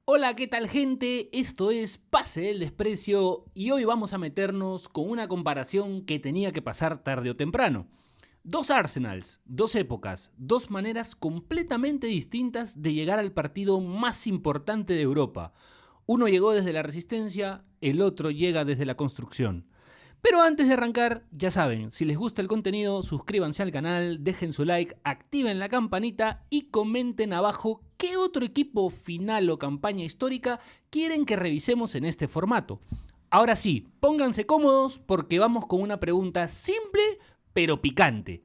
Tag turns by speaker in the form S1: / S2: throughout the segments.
S1: Hola, ¿qué tal gente? Esto es Pase del Desprecio y hoy vamos a meternos con una comparación que tenía que pasar tarde o temprano. Dos Arsenals, dos épocas, dos maneras completamente distintas de llegar al partido más importante de Europa. Uno llegó desde la resistencia, el otro llega desde la construcción. Pero antes de arrancar, ya saben, si les gusta el contenido, suscríbanse al canal, dejen su like, activen la campanita y comenten abajo qué otro equipo final o campaña histórica quieren que revisemos en este formato. Ahora sí, pónganse cómodos porque vamos con una pregunta simple pero picante.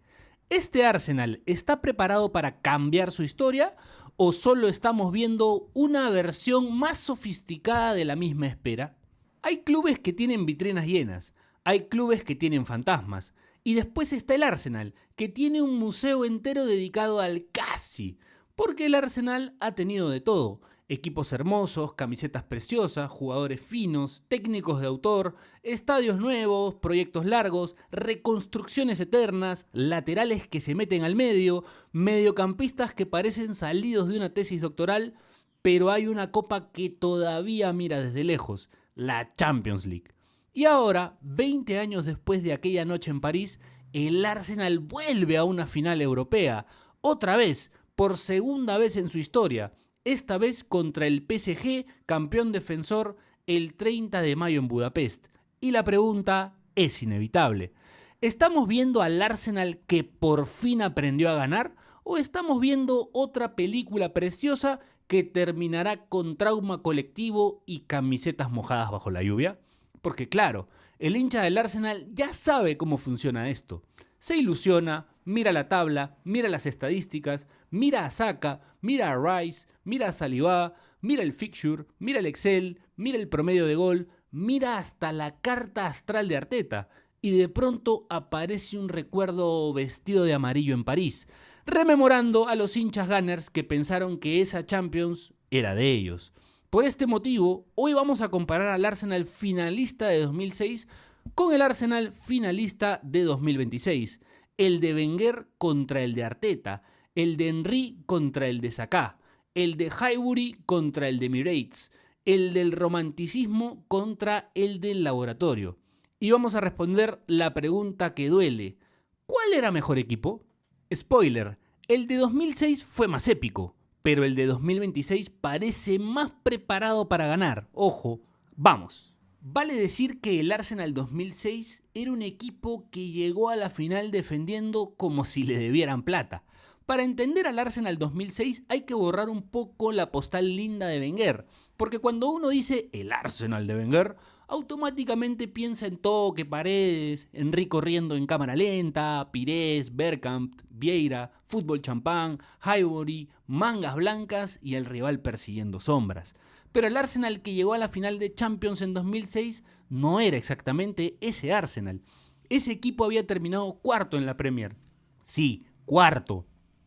S1: ¿Este Arsenal está preparado para cambiar su historia o solo estamos viendo una versión más sofisticada de la misma espera? Hay clubes que tienen vitrinas llenas, hay clubes que tienen fantasmas, y después está el Arsenal, que tiene un museo entero dedicado al casi, porque el Arsenal ha tenido de todo: equipos hermosos, camisetas preciosas, jugadores finos, técnicos de autor, estadios nuevos, proyectos largos, reconstrucciones eternas, laterales que se meten al medio, mediocampistas que parecen salidos de una tesis doctoral, pero hay una copa que todavía mira desde lejos: la Champions League. Y ahora, 20 años después de aquella noche en París, el Arsenal vuelve a una final europea, otra vez, por segunda vez en su historia, esta vez contra el PSG, campeón defensor, el 30 de mayo en Budapest. Y la pregunta es inevitable: ¿estamos viendo al Arsenal que por fin aprendió a ganar? ¿O estamos viendo otra película preciosa que terminará con trauma colectivo y camisetas mojadas bajo la lluvia? Porque claro, el hincha del Arsenal ya sabe cómo funciona esto. Se ilusiona, mira la tabla, mira las estadísticas, mira a Saka, mira a Rice, mira a Saliba, mira el fixture, mira el Excel, mira el promedio de gol, mira hasta la carta astral de Arteta. Y de pronto aparece un recuerdo vestido de amarillo en París, rememorando a los hinchas Gunners que pensaron que esa Champions era de ellos. Por este motivo, hoy vamos a comparar al Arsenal finalista de 2006 con el Arsenal finalista de 2026. El de Wenger contra el de Arteta, el de Henry contra el de Saka, el de Highbury contra el de Emirates, el del romanticismo contra el del laboratorio. Y vamos a responder la pregunta que duele: ¿cuál era mejor equipo? Spoiler: el de 2006 fue más épico, pero el de 2026 parece más preparado para ganar. Ojo, vamos. Vale decir que el Arsenal 2006 era un equipo que llegó a la final defendiendo como si le debieran plata. Para entender al Arsenal 2006 hay que borrar un poco la postal linda de Wenger, porque cuando uno dice el Arsenal de Wenger, automáticamente piensa en Toque, Paredes, Henry corriendo en cámara lenta, Pires, Bergkamp, Vieira, fútbol champán, Highbury, mangas blancas y el rival persiguiendo sombras. Pero el Arsenal que llegó a la final de Champions en 2006 no era exactamente ese Arsenal. Ese equipo había terminado cuarto en la Premier. Sí, cuarto.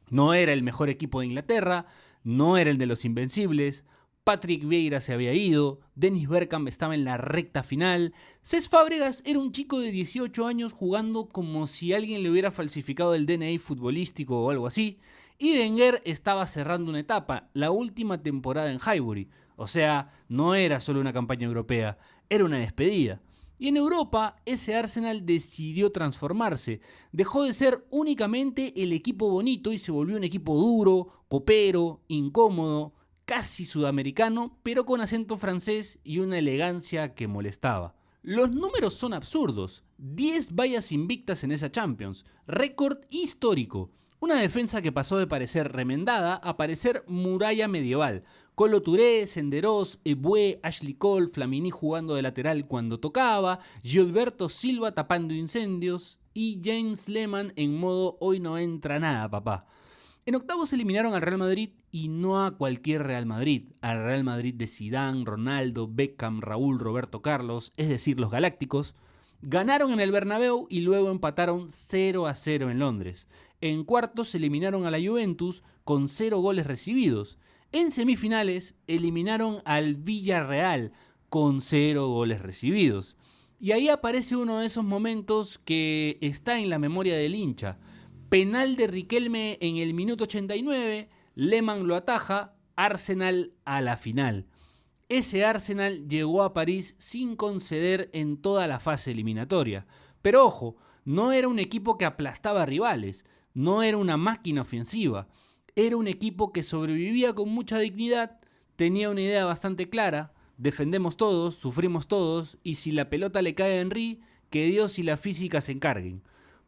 S1: No era el mejor equipo de Inglaterra, no era el de los Invencibles. Patrick Vieira se había ido, Dennis Bergkamp estaba en la recta final, Cesc Fábregas era un chico de 18 años jugando como si alguien le hubiera falsificado el DNI futbolístico o algo así, y Wenger estaba cerrando una etapa, la última temporada en Highbury. O sea, no era solo una campaña europea, era una despedida. Y en Europa, ese Arsenal decidió transformarse. Dejó de ser únicamente el equipo bonito y se volvió un equipo duro, copero, incómodo, casi sudamericano, pero con acento francés y una elegancia que molestaba. Los números son absurdos: 10 vallas invictas en esa Champions, récord histórico. Una defensa que pasó de parecer remendada a parecer muralla medieval. Colo Touré, Senderos, Eboué, Ashley Cole, Flamini jugando de lateral cuando tocaba, Gilberto Silva tapando incendios y James Lehmann en modo hoy no entra nada, papá. En octavos eliminaron al Real Madrid, y no a cualquier Real Madrid, al Real Madrid de Zidane, Ronaldo, Beckham, Raúl, Roberto Carlos, es decir, los galácticos. Ganaron en el Bernabéu y luego empataron 0-0 en Londres. En cuartos eliminaron a la Juventus con 0 goles recibidos. En semifinales eliminaron al Villarreal con 0 goles recibidos. Y ahí aparece uno de esos momentos que está en la memoria del hincha. Penal de Riquelme en el minuto 89, Lehmann lo ataja, Arsenal a la final. ese Arsenal llegó a París sin conceder en toda la fase eliminatoria. Pero ojo, no era un equipo que aplastaba a rivales, no era una máquina ofensiva, era un equipo que sobrevivía con mucha dignidad, tenía una idea bastante clara: defendemos todos, sufrimos todos, y si la pelota le cae a Henry, que Dios y la física se encarguen.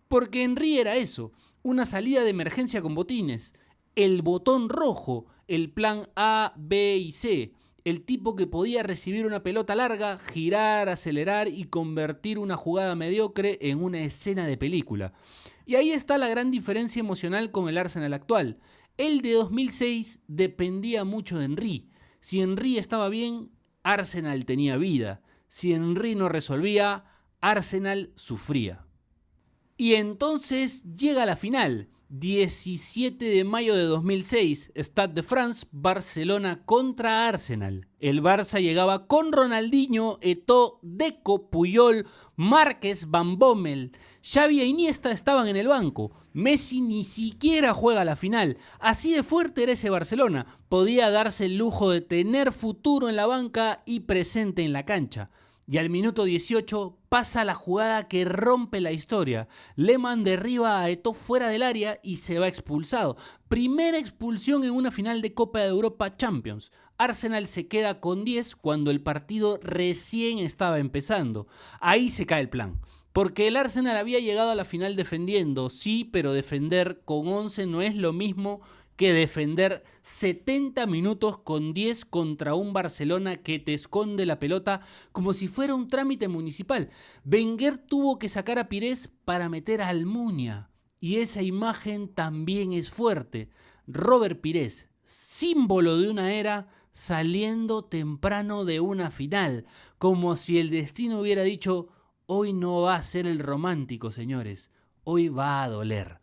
S1: Porque Henry era eso, una salida de emergencia con botines, el botón rojo, el plan A, B y C, el tipo que podía recibir una pelota larga, girar, acelerar y convertir una jugada mediocre en una escena de película. Y ahí está la gran diferencia emocional con el Arsenal actual. El de 2006 dependía mucho de Henry. Si Henry estaba bien, Arsenal tenía vida. Si Henry no resolvía, Arsenal sufría. Y entonces llega la final, 17 de mayo de 2006, Stade de France, Barcelona contra Arsenal. El Barça llegaba con Ronaldinho, Eto'o, Deco, Puyol, Márquez, Van Bommel. Xavi e Iniesta estaban en el banco. Messi ni siquiera juega la final. Así de fuerte era ese Barcelona. Podía darse el lujo de tener futuro en la banca y presente en la cancha. Y al minuto 18 pasa la jugada que rompe la historia. Lehmann derriba a Eto'o fuera del área y se va expulsado. Primera expulsión en una final de Copa de Europa Champions. Arsenal se queda con 10 cuando el partido recién estaba empezando. Ahí se cae el plan. Porque el Arsenal había llegado a la final defendiendo, sí, pero defender con 11 no es lo mismo que defender 70 minutos con 10 contra un Barcelona que te esconde la pelota como si fuera un trámite municipal. Wenger tuvo que sacar a Pires para meter a Almunia. Y esa imagen también es fuerte. Robert Pires, símbolo de una era, saliendo temprano de una final. Como si el destino hubiera dicho: hoy no va a ser el romántico, señores. Hoy va a doler.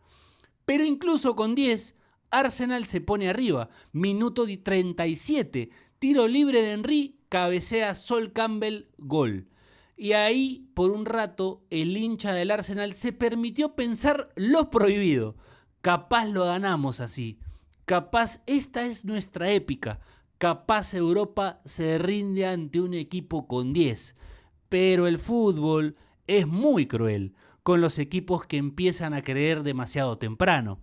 S1: Pero incluso con 10... Arsenal se pone arriba, minuto 37, tiro libre de Henry, cabecea Sol Campbell, gol. Y ahí, por un rato, el hincha del Arsenal se permitió pensar lo prohibido. Capaz lo ganamos así, capaz esta es nuestra épica, capaz Europa se rinde ante un equipo con 10. Pero el fútbol es muy cruel con los equipos que empiezan a creer demasiado temprano.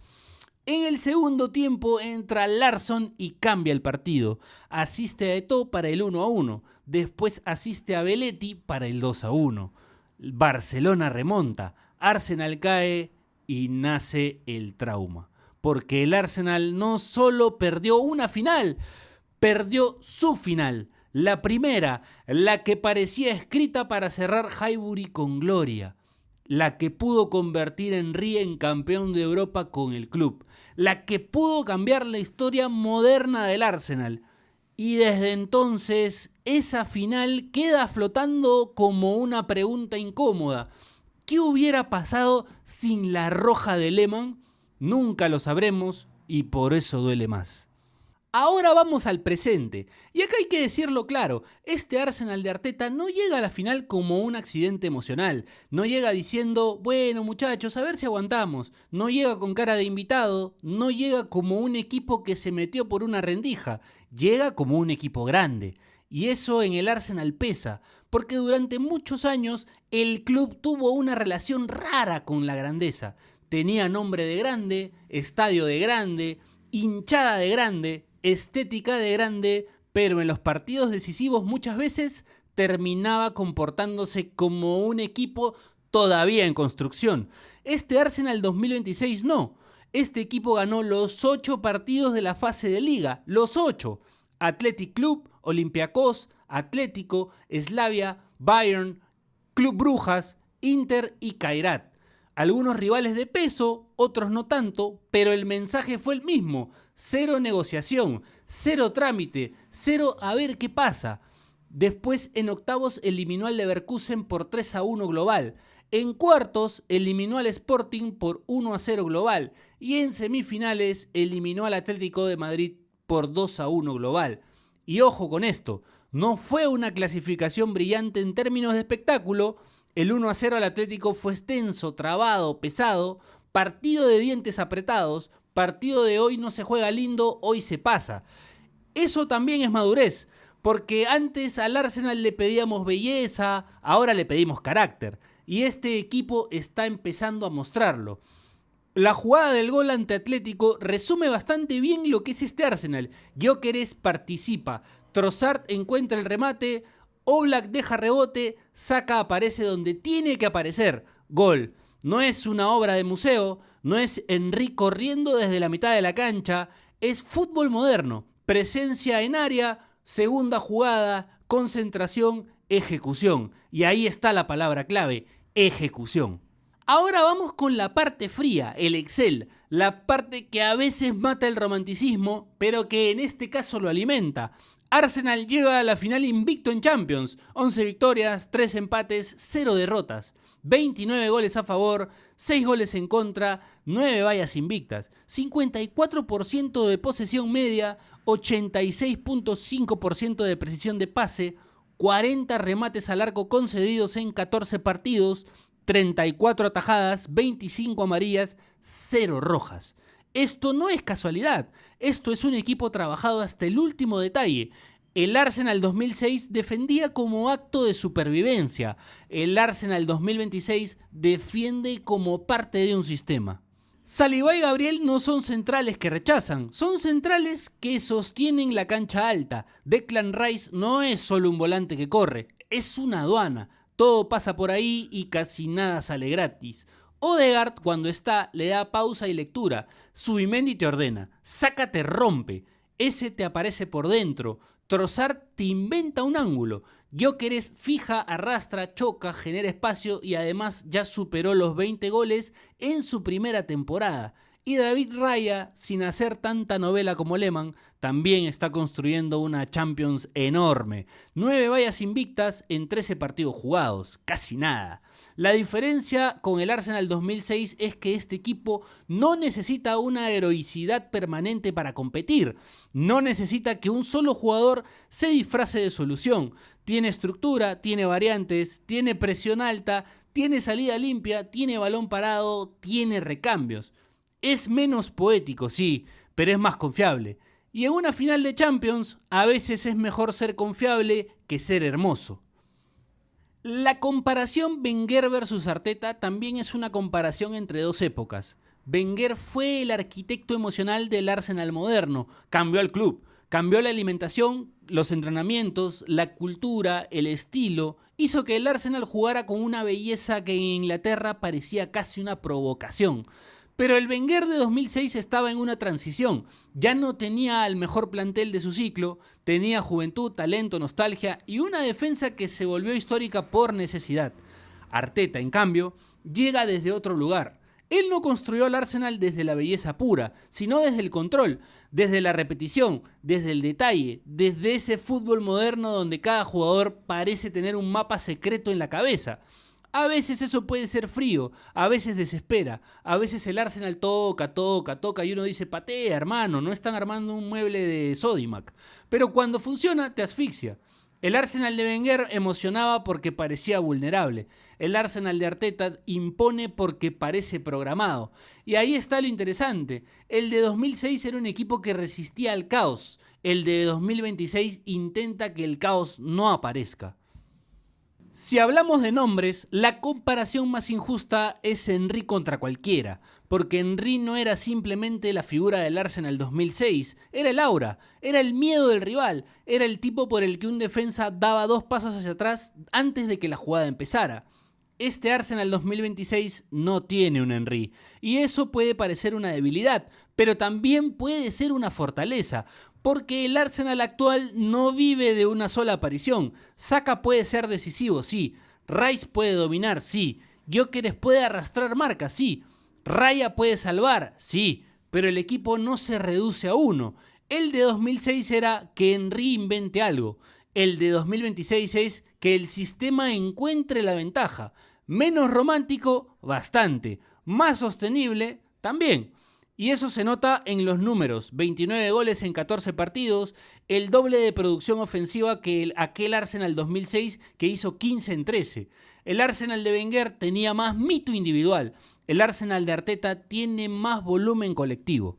S1: En el segundo tiempo entra Larsson y cambia el partido. Asiste a Eto'o para el 1-1. Después asiste a Belletti para el 2-1. Barcelona remonta. Arsenal cae y nace el trauma. Porque el Arsenal no solo perdió una final, perdió su final. La primera, la que parecía escrita para cerrar Highbury con gloria. La que pudo convertir a Henry en campeón de Europa con el club. La que pudo cambiar la historia moderna del Arsenal. Y desde entonces, esa final queda flotando como una pregunta incómoda. ¿Qué hubiera pasado sin la roja de Lehmann? Nunca lo sabremos y por eso duele más. Ahora vamos al presente, y acá hay que decirlo claro, este Arsenal de Arteta no llega a la final como un accidente emocional, no llega diciendo: bueno muchachos, a ver si aguantamos, no llega con cara de invitado, no llega como un equipo que se metió por una rendija, llega como un equipo grande. Y eso en el Arsenal pesa, porque durante muchos años el club tuvo una relación rara con la grandeza. Tenía nombre de grande, estadio de grande, hinchada de grande, estética de grande, pero en los partidos decisivos muchas veces terminaba comportándose como un equipo todavía en construcción. Este Arsenal 2026 no. Este equipo ganó los 8 partidos de la fase de liga, los 8. Athletic Club, Olympiacos, Atlético, Slavia, Bayern, Club Brujas, Inter y Kairat. Algunos rivales de peso, otros no tanto, pero el mensaje fue el mismo: cero negociación, cero trámite, cero a ver qué pasa. Después en octavos eliminó al Leverkusen por 3-1 global. En cuartos eliminó al Sporting por 1-0 global. Y en semifinales eliminó al Atlético de Madrid por 2-1 global. Y ojo con esto, no fue una clasificación brillante en términos de espectáculo. El 1-0 al Atlético fue extenso, trabado, pesado, partido de dientes apretados, partido de hoy no se juega lindo, hoy se pasa. Eso también es madurez, Porque antes al Arsenal le pedíamos belleza, ahora le pedimos carácter. Y este equipo está empezando a mostrarlo. La jugada del gol ante Atlético resume bastante bien lo que es este Arsenal. Gyökeres participa, Trossard encuentra el remate, Oblak deja rebote, Saka aparece donde tiene que aparecer. Gol. No es una obra de museo, no es Henry corriendo desde la mitad de la cancha, es fútbol moderno. Presencia en área, segunda jugada, concentración, ejecución. Y ahí está la palabra clave, ejecución. Ahora vamos con la parte fría, el Excel, la parte que a veces mata el romanticismo, pero que en este caso lo alimenta. Arsenal llega a la final invicto en Champions, 11 victorias, 3 empates, 0 derrotas, 29 goles a favor, 6 goles en contra, 9 vallas invictas, 54% de posesión media, 86.5% de precisión de pase, 40 remates al arco concedidos en 14 partidos, 34 atajadas, 25 amarillas, 0 rojas. Esto no es casualidad, esto es un equipo trabajado hasta el último detalle. El Arsenal 2006 defendía como acto de supervivencia, el Arsenal 2026 defiende como parte de un sistema. Saliba y Gabriel no son centrales que rechazan, son centrales que sostienen la cancha alta. Declan Rice no es solo un volante que corre, es una aduana. Todo pasa por ahí y casi nada sale gratis. Odegaard, cuando está, le da pausa y lectura. Zubimendi te ordena. Saka te rompe. Ese te aparece por dentro. Trossard te inventa un ángulo. Gyökeres fija, arrastra, choca, genera espacio y además ya superó los 20 goles en su primera temporada. Y David Raya, sin hacer tanta novela como Lehmann, también está construyendo una Champions enorme. 9 vallas invictas en 13 partidos jugados, casi nada. La diferencia con el Arsenal 2006 es que este equipo no necesita una heroicidad permanente para competir. No necesita que un solo jugador se disfrace de solución. Tiene estructura, tiene variantes, tiene presión alta, tiene salida limpia, tiene balón parado, tiene recambios. Es menos poético, sí, pero es más confiable. Y en una final de Champions, a veces es mejor ser confiable que ser hermoso. La comparación Wenger versus Arteta también es una comparación entre dos épocas. Wenger fue el arquitecto emocional del Arsenal moderno, cambió al club, cambió la alimentación, los entrenamientos, la cultura, el estilo, hizo que el Arsenal jugara con una belleza que en Inglaterra parecía casi una provocación. Pero el Wenger de 2006 estaba en una transición, ya no tenía al mejor plantel de su ciclo, tenía juventud, talento, nostalgia y una defensa que se volvió histórica por necesidad. Arteta, en cambio, llega desde otro lugar. Él no construyó al Arsenal desde la belleza pura, sino desde el control, desde la repetición, desde el detalle, desde ese fútbol moderno donde cada jugador parece tener un mapa secreto en la cabeza. A veces eso puede ser frío, a veces desespera, a veces el Arsenal toca y uno dice patea hermano, no están armando un mueble de Sodimac. Pero cuando funciona te asfixia. El Arsenal de Wenger emocionaba porque parecía vulnerable. El Arsenal de Arteta impone porque parece programado. Y ahí está lo interesante. El de 2006 era un equipo que resistía al caos. El de 2026 intenta que el caos no aparezca. Si hablamos de nombres, la comparación más injusta es Henry contra cualquiera, porque Henry no era simplemente la figura del Arsenal 2006, era el aura, era el miedo del rival, era el tipo por el que un defensa daba 2 pasos hacia atrás antes de que la jugada empezara. Este Arsenal 2026 no tiene un Henry, y eso puede parecer una debilidad, pero también puede ser una fortaleza, porque el Arsenal actual no vive de una sola aparición. Saka puede ser decisivo, sí. Rice puede dominar, sí. Gyökeres puede arrastrar marcas, sí. Raya puede salvar, sí. Pero el equipo no se reduce a uno. El de 2006 era que Henry invente algo. El de 2026 es que el sistema encuentre la ventaja. Menos romántico, bastante. Más sostenible, también. Y eso se nota en los números, 29 goles en 14 partidos, el doble de producción ofensiva que aquel Arsenal 2006 que hizo 15 en 13. El Arsenal de Wenger tenía más mito individual, el Arsenal de Arteta tiene más volumen colectivo.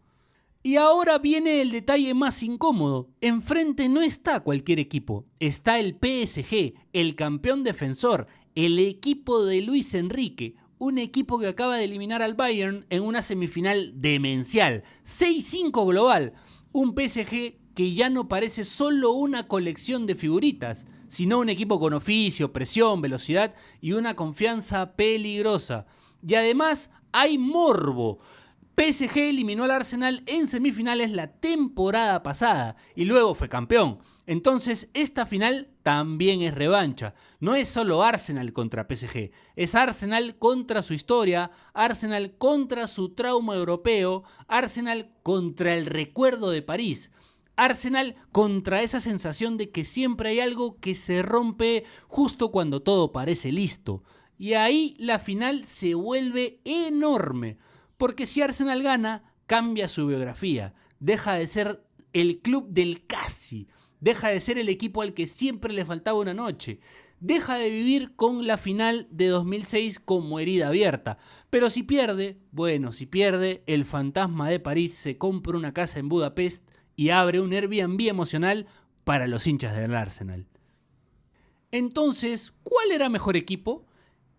S1: Y ahora viene el detalle más incómodo. Enfrente no está cualquier equipo. Está el PSG, el campeón defensor, el equipo de Luis Enrique. Un equipo que acaba de eliminar al Bayern en una semifinal demencial. 6-5 global. Un PSG que ya no parece solo una colección de figuritas, sino un equipo con oficio, presión, velocidad y una confianza peligrosa. Y además hay morbo. PSG eliminó al Arsenal en semifinales la temporada pasada y luego fue campeón. Entonces esta final también es revancha. No es solo Arsenal contra PSG, es Arsenal contra su historia, Arsenal contra su trauma europeo, Arsenal contra el recuerdo de París. Arsenal contra esa sensación de que siempre hay algo que se rompe justo cuando todo parece listo. Y ahí la final se vuelve enorme. Porque si Arsenal gana, cambia su biografía. Deja de ser el club del casi. Deja de ser el equipo al que siempre le faltaba una noche. Deja de vivir con la final de 2006 como herida abierta. Pero si pierde, el fantasma de París se compra una casa en Budapest y abre un Airbnb emocional para los hinchas del Arsenal. Entonces, ¿cuál era mejor equipo?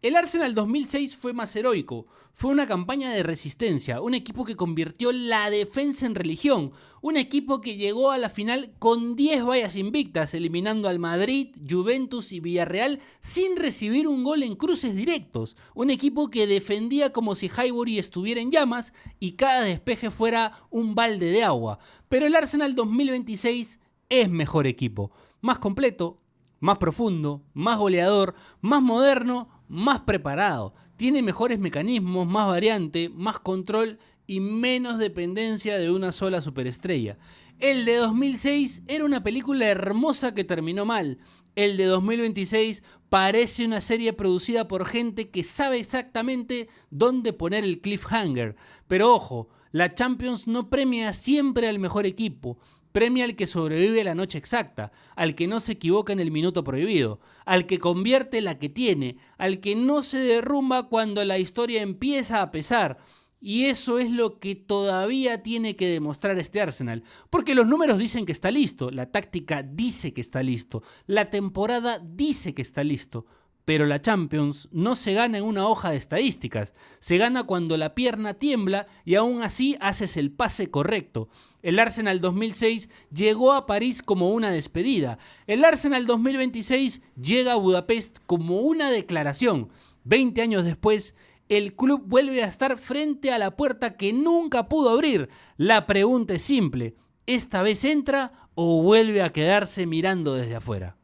S1: El Arsenal 2006 fue más heroico, fue una campaña de resistencia, un equipo que convirtió la defensa en religión, un equipo que llegó a la final con 10 vallas invictas, eliminando al Madrid, Juventus y Villarreal sin recibir un gol en cruces directos, un equipo que defendía como si Highbury estuviera en llamas y cada despeje fuera un balde de agua. Pero el Arsenal 2026 es mejor equipo, más completo, más profundo, más goleador, más moderno, más preparado. Tiene mejores mecanismos, más variante, más control y menos dependencia de una sola superestrella. El de 2006 era una película hermosa que terminó mal. El de 2026 parece una serie producida por gente que sabe exactamente dónde poner el cliffhanger. Pero ojo, la Champions no premia siempre al mejor equipo. Premia al que sobrevive la noche exacta, al que no se equivoca en el minuto prohibido, al que convierte la que tiene, al que no se derrumba cuando la historia empieza a pesar. Y eso es lo que todavía tiene que demostrar este Arsenal. Porque los números dicen que está listo, la táctica dice que está listo, la temporada dice que está listo. Pero la Champions no se gana en una hoja de estadísticas, se gana cuando la pierna tiembla y aún así haces el pase correcto. El Arsenal 2006 llegó a París como una despedida. El Arsenal 2026 llega a Budapest como una declaración. 20 años después, el club vuelve a estar frente a la puerta que nunca pudo abrir. La pregunta es simple, ¿esta vez entra o vuelve a quedarse mirando desde afuera?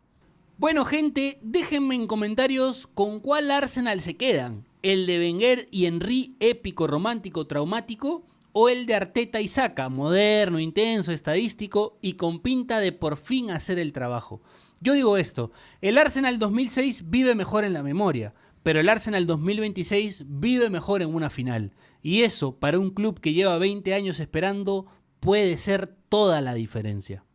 S1: Bueno, gente, déjenme en comentarios con cuál Arsenal se quedan. ¿El de Wenger y Henry, épico, romántico, traumático? ¿O el de Arteta y Saka, moderno, intenso, estadístico y con pinta de por fin hacer el trabajo? Yo digo esto, el Arsenal 2006 vive mejor en la memoria, pero el Arsenal 2026 vive mejor en una final. Y eso, para un club que lleva 20 años esperando, puede ser toda la diferencia.